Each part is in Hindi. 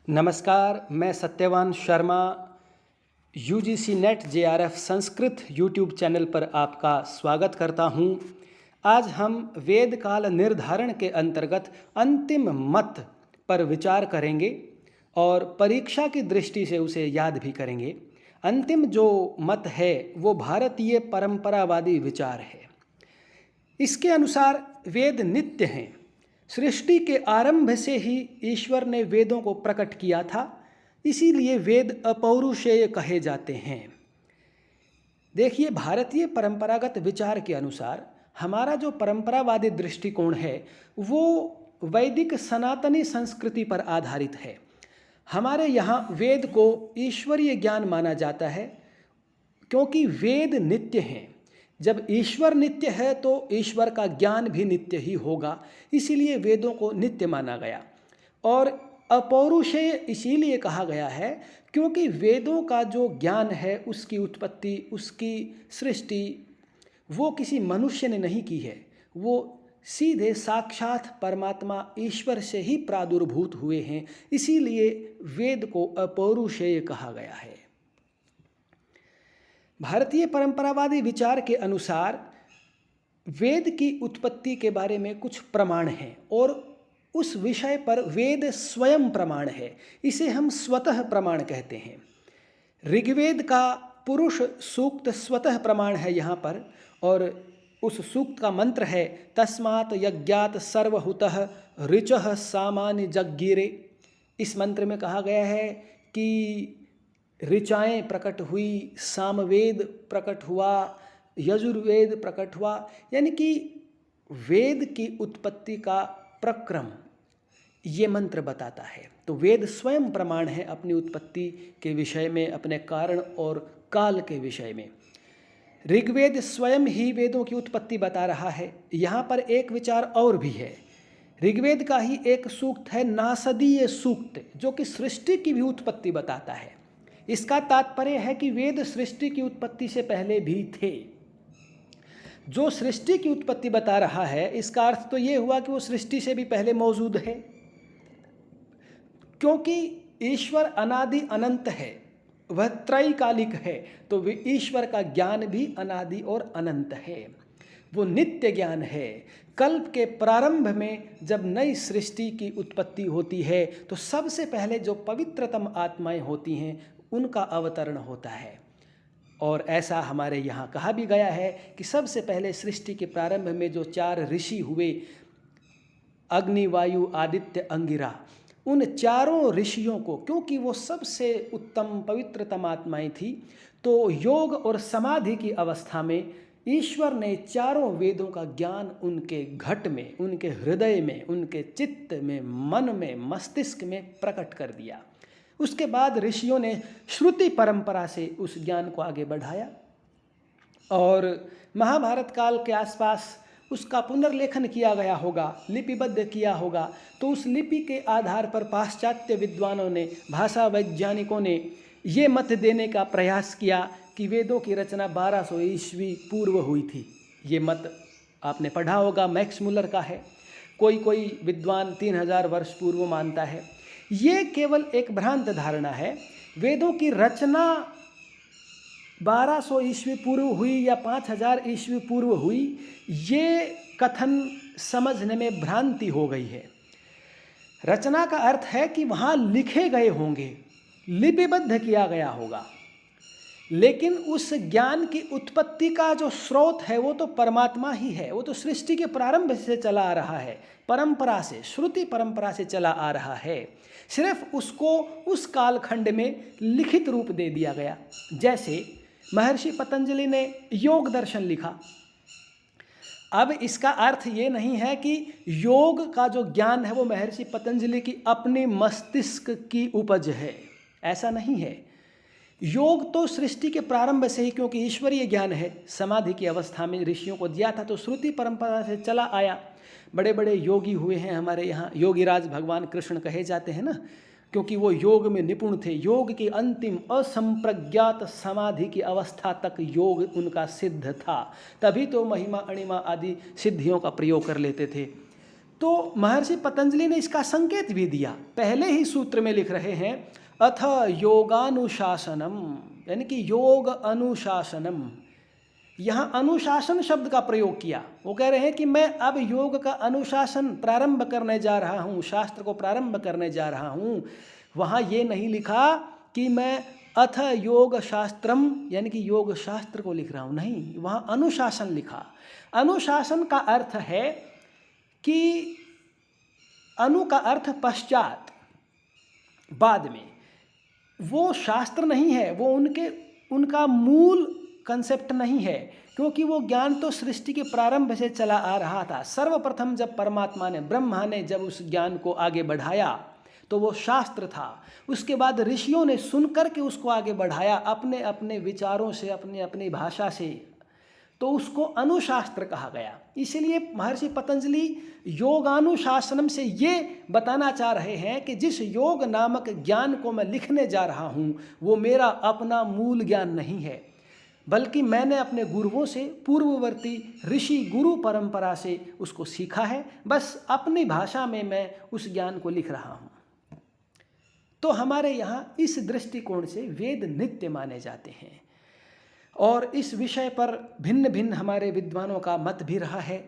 नमस्कार, मैं Satyavan Sharma UGC net JRF Sanskrit YouTube channel पर आपका स्वागत करता हूं। आज हम वेद काल निर्धारण के अंतर्गत अंतिम मत पर विचार करेंगे और परीक्षा की दृष्टि से उसे याद भी करेंगे। अंतिम जो मत है वो भारतीय परंपरावादी विचार है। इसके अनुसार वेद नित्य हैं। सृष्टि के आरंभ से ही ईश्वर ने वेदों को प्रकट किया था, इसीलिए वेद अपौरुषेय कहे जाते हैं। देखिए, भारतीय परंपरागत विचार के अनुसार हमारा जो परंपरावादी दृष्टिकोण है वो वैदिक सनातनी संस्कृति पर आधारित है। हमारे यहाँ वेद को ईश्वरीय ज्ञान माना जाता है, क्योंकि वेद नित्य हैं। जब ईश्वर नित्य है तो ईश्वर का ज्ञान भी नित्य ही होगा, इसीलिए वेदों को नित्य माना गया। और अपौरुषेय इसीलिए कहा गया है क्योंकि वेदों का जो ज्ञान है, उसकी उत्पत्ति, उसकी सृष्टि वो किसी मनुष्य ने नहीं की है, वो सीधे साक्षात परमात्मा ईश्वर से ही प्रादुर्भूत हुए हैं, इसीलिए वेद को अपौरुषेय कहा गया है। भारतीय परंपरावादी विचार के अनुसार वेद की उत्पत्ति के बारे में कुछ प्रमाण हैं और उस विषय पर वेद स्वयं प्रमाण है। इसे हम स्वतः प्रमाण कहते हैं। ऋग्वेद का पुरुष सूक्त स्वतः प्रमाण है यहाँ पर, और उस सूक्त का मंत्र है तस्मात् यज्ञात् सर्वहुतः ऋचः सामान्य जज्ञिरे। इस मंत्र में कहा गया है कि ऋचाएँ प्रकट हुई, सामवेद प्रकट हुआ, यजुर्वेद प्रकट हुआ, यानी कि वेद की उत्पत्ति का प्रक्रम ये मंत्र बताता है। तो वेद स्वयं प्रमाण है अपनी उत्पत्ति के विषय में, अपने कारण और काल के विषय में। ऋग्वेद स्वयं ही वेदों की उत्पत्ति बता रहा है। यहाँ पर एक विचार और भी है। ऋग्वेद का ही एक सूक्त है नासदीय सूक्त, जो कि सृष्टि की भी उत्पत्ति बताता है। इसका तात्पर्य है कि वेद सृष्टि की उत्पत्ति से पहले भी थे। जो सृष्टि की उत्पत्ति बता रहा है, इसका अर्थ तो ये हुआ कि वो सृष्टि से भी पहले मौजूद है, क्योंकि ईश्वर अनादि अनंत है, वह त्रैकालिक है, तो वे ईश्वर का ज्ञान भी अनादि और अनंत है, वो नित्य ज्ञान है। कल्प के प्रारंभ में जब नई सृष्टि की उत्पत्ति होती है तो सबसे पहले जो पवित्रतम आत्माएं होती हैं उनका अवतरण होता है। और ऐसा हमारे यहाँ कहा भी गया है कि सबसे पहले सृष्टि के प्रारंभ में जो 4 ऋषि हुए, अग्नि, वायु, आदित्य, अंगिरा, उन चारों ऋषियों को, क्योंकि वो सबसे उत्तम पवित्रतम आत्माएं थी, तो योग और समाधि की अवस्था में ईश्वर ने चारों वेदों का ज्ञान उनके घट में, उनके हृदय में, उनके चित्त में, मन में, मस्तिष्क में प्रकट कर दिया। उसके बाद ऋषियों ने श्रुति परंपरा से उस ज्ञान को आगे बढ़ाया और महाभारत काल के आसपास उसका पुनर्लेखन किया गया होगा, लिपिबद्ध किया होगा। तो उस लिपि के आधार पर पाश्चात्य विद्वानों ने, भाषा वैज्ञानिकों ने ये मत देने का प्रयास किया कि वेदों की रचना 1200 ईस्वी पूर्व हुई थी। ये मत आपने पढ़ा होगा, मैक्स मुलर का है। कोई विद्वान 3000 वर्ष पूर्व मानता है। ये केवल एक भ्रांत धारणा है। वेदों की रचना 1200 ईस्वी पूर्व हुई या 5000 ईस्वी पूर्व हुई, ये कथन समझने में भ्रांति हो गई है। रचना का अर्थ है कि वहाँ लिखे गए होंगे, लिपिबद्ध किया गया होगा, लेकिन उस ज्ञान की उत्पत्ति का जो स्रोत है वो तो परमात्मा ही है। वो तो सृष्टि के प्रारंभ से चला आ रहा है, परंपरा से, श्रुति परंपरा से चला आ रहा है। सिर्फ उसको उस कालखंड में लिखित रूप दे दिया गया। जैसे महर्षि पतंजलि ने योग दर्शन लिखा। अब इसका अर्थ ये नहीं है कि योग का जो ज्ञान है वो महर्षि पतंजलि की अपनी मस्तिष्क की उपज है, ऐसा नहीं है। योग तो सृष्टि के प्रारंभ से ही, क्योंकि ईश्वरीय ज्ञान है, समाधि की अवस्था में ऋषियों को दिया था, तो श्रुति परंपरा से चला आया। बड़े बड़े योगी हुए हैं हमारे यहाँ, योगीराज भगवान कृष्ण कहे जाते हैं ना, क्योंकि वो योग में निपुण थे। योग की अंतिम असंप्रज्ञात समाधि की अवस्था तक योग उनका सिद्ध था, तभी तो महिमा अणिमा आदि सिद्धियों का प्रयोग कर लेते थे। तो महर्षि पतंजलि ने इसका संकेत भी दिया। पहले ही सूत्र में लिख रहे हैं अथ योगानुशासनम, यानी कि योग अनुशासनम। यहाँ अनुशासन शब्द का प्रयोग किया। वो कह रहे हैं कि मैं अब योग का अनुशासन प्रारंभ करने जा रहा हूँ, शास्त्र को प्रारंभ करने जा रहा हूँ। वहाँ ये नहीं लिखा कि मैं अथ योग शास्त्रम यानी कि योग शास्त्र को लिख रहा हूँ, नहीं, वहाँ अनुशासन लिखा। अनुशासन का अर्थ है कि अनु का अर्थ पश्चात, बाद में। वो शास्त्र नहीं है, वो उनका मूल कंसेप्ट नहीं है, क्योंकि वो ज्ञान तो सृष्टि के प्रारंभ से चला आ रहा था। सर्वप्रथम जब परमात्मा ने, ब्रह्मा ने जब उस ज्ञान को आगे बढ़ाया तो वो शास्त्र था। उसके बाद ऋषियों ने सुनकर के उसको आगे बढ़ाया अपने अपने विचारों से, अपनी अपनी भाषा से, तो उसको अनुशास्त्र कहा गया। इसीलिए महर्षि पतंजलि योगानुशासनम से ये बताना चाह रहे हैं कि जिस योग नामक ज्ञान को मैं लिखने जा रहा हूँ वो मेरा अपना मूल ज्ञान नहीं है, बल्कि मैंने अपने गुरुओं से, पूर्ववर्ती ऋषि गुरु परंपरा से उसको सीखा है। बस अपनी भाषा में मैं उस ज्ञान को लिख रहा हूँ। तो हमारे यहाँ इस दृष्टिकोण से वेद नित्य माने जाते हैं और इस विषय पर भिन्न भिन्न हमारे विद्वानों का मत भी रहा है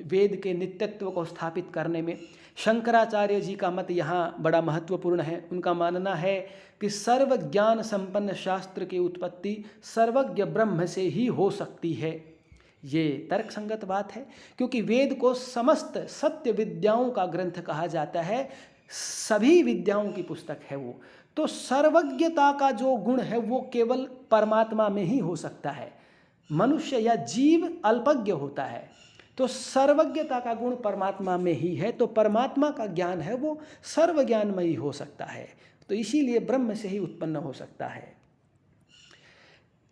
वेद के नित्यत्व को स्थापित करने में। शंकराचार्य जी का मत यहाँ बड़ा महत्वपूर्ण है। उनका मानना है कि सर्व ज्ञान संपन्न शास्त्र की उत्पत्ति सर्वज्ञ ब्रह्म से ही हो सकती है। ये तर्कसंगत बात है, क्योंकि वेद को समस्त सत्य विद्याओं का ग्रंथ कहा जाता है, सभी विद्याओं की पुस्तक है वो। तो सर्वज्ञता का जो गुण है वो केवल परमात्मा में ही हो सकता है। मनुष्य या जीव अल्पज्ञ होता है, तो सर्वज्ञता का गुण परमात्मा में ही है। तो परमात्मा का ज्ञान है वो सर्वज्ञानमयी हो सकता है, तो इसीलिए ब्रह्म से ही उत्पन्न हो सकता है।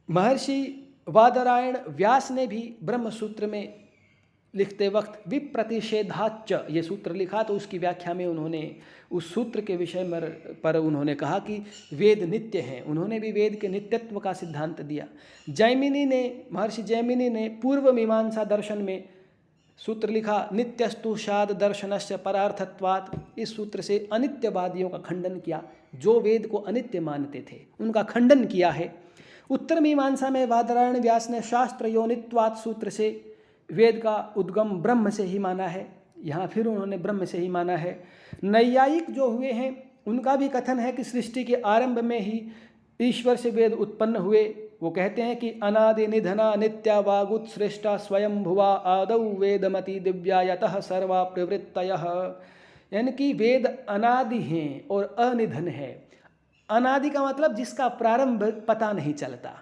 महर्षि वादरायण व्यास ने भी ब्रह्म सूत्र में लिखते वक्त विप्रतिषेधाच्च ये सूत्र लिखा, तो उसकी व्याख्या में उन्होंने उस सूत्र के विषय पर उन्होंने कहा कि वेद नित्य हैं। उन्होंने भी वेद के नित्यत्व का सिद्धांत दिया। महर्षि जैमिनी ने पूर्व मीमांसा दर्शन में सूत्र लिखा नित्यस्तु शाद दर्शनस्य परार्थत्वात्। इस सूत्र से अनित्यवादियों का खंडन किया, जो वेद को अनित्य मानते थे उनका खंडन किया है। उत्तर मीमांसा में वादरायण व्यास ने शास्त्र योनित्वात् सूत्र से वेद का उद्गम ब्रह्म से ही माना है। यहाँ फिर उन्होंने ब्रह्म से ही माना है। नैयायिक जो हुए हैं उनका भी कथन है कि सृष्टि के आरंभ में ही ईश्वर से वेद उत्पन्न हुए। वो कहते हैं कि अनादि निधना नित्या वागुत्सृष्टा स्वयं भुवा आदौ वेदमति दिव्या यतः सर्वा प्रवृत्तयः। यानी कि वेद अनादि हैं और अनिधन है। अनादि का मतलब जिसका प्रारंभ पता नहीं चलता,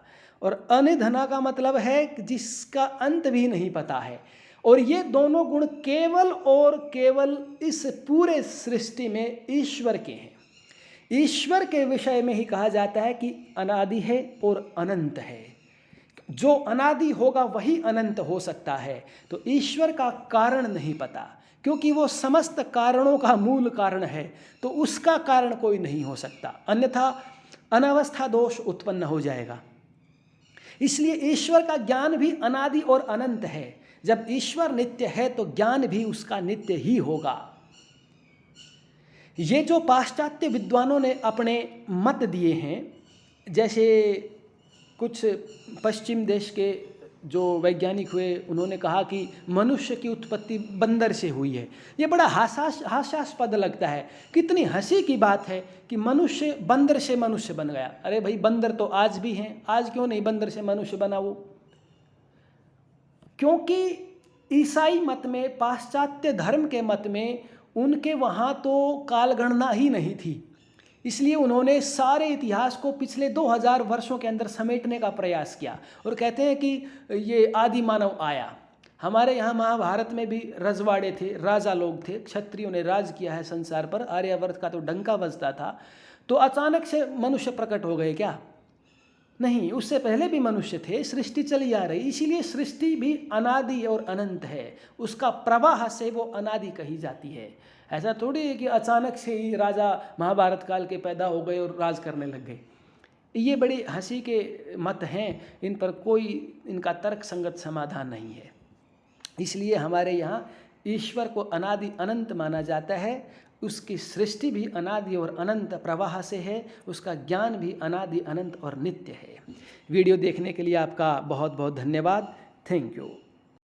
और अनिधना का मतलब है जिसका अंत भी नहीं पता है। और ये दोनों गुण केवल और केवल इस पूरे सृष्टि में ईश्वर के हैं। ईश्वर के विषय में ही कहा जाता है कि अनादि है और अनंत है। जो अनादि होगा वही अनंत हो सकता है। तो ईश्वर का कारण नहीं पता, क्योंकि वो समस्त कारणों का मूल कारण है, तो उसका कारण कोई नहीं हो सकता, अन्यथा अनावस्था दोष उत्पन्न हो जाएगा। इसलिए ईश्वर का ज्ञान भी अनादि और अनंत है। जब ईश्वर नित्य है तो ज्ञान भी उसका नित्य ही होगा। ये जो पाश्चात्य विद्वानों ने अपने मत दिए हैं, जैसे कुछ पश्चिम देश के जो वैज्ञानिक हुए उन्होंने कहा कि मनुष्य की उत्पत्ति बंदर से हुई है। ये बड़ा हास्यास्पद लगता है। कितनी हंसी की बात है कि मनुष्य बंदर से मनुष्य बन गया। अरे भाई, बंदर तो आज भी हैं, आज क्यों नहीं बंदर से मनुष्य बना वो? क्योंकि ईसाई मत में, पाश्चात्य धर्म के मत में, उनके वहाँ तो कालगणना ही नहीं थी। इसलिए उन्होंने सारे इतिहास को पिछले 2000 वर्षों के अंदर समेटने का प्रयास किया और कहते हैं कि ये आदि मानव आया। हमारे यहाँ महाभारत में भी रजवाड़े थे, राजा लोग थे, क्षत्रियों ने राज किया है संसार पर, आर्यावर्त का तो डंका बजता था। तो अचानक से मनुष्य प्रकट हो गए क्या? नहीं, उससे पहले भी मनुष्य थे, सृष्टि चली आ रही। इसीलिए सृष्टि भी अनादि और अनंत है, उसका प्रवाह से वो अनादि कही जाती है। ऐसा थोड़ी है कि अचानक से ही राजा महाभारत काल के पैदा हो गए और राज करने लग गए। ये बड़ी हंसी के मत हैं, इन पर कोई इनका तर्क संगत समाधान नहीं है। इसलिए हमारे यहाँ ईश्वर को अनादि अनंत माना जाता है, उसकी सृष्टि भी अनादि और अनंत प्रवाह से है, उसका ज्ञान भी अनादि अनंत और नित्य है। वीडियो देखने के लिए आपका बहुत बहुत धन्यवाद। Thank you.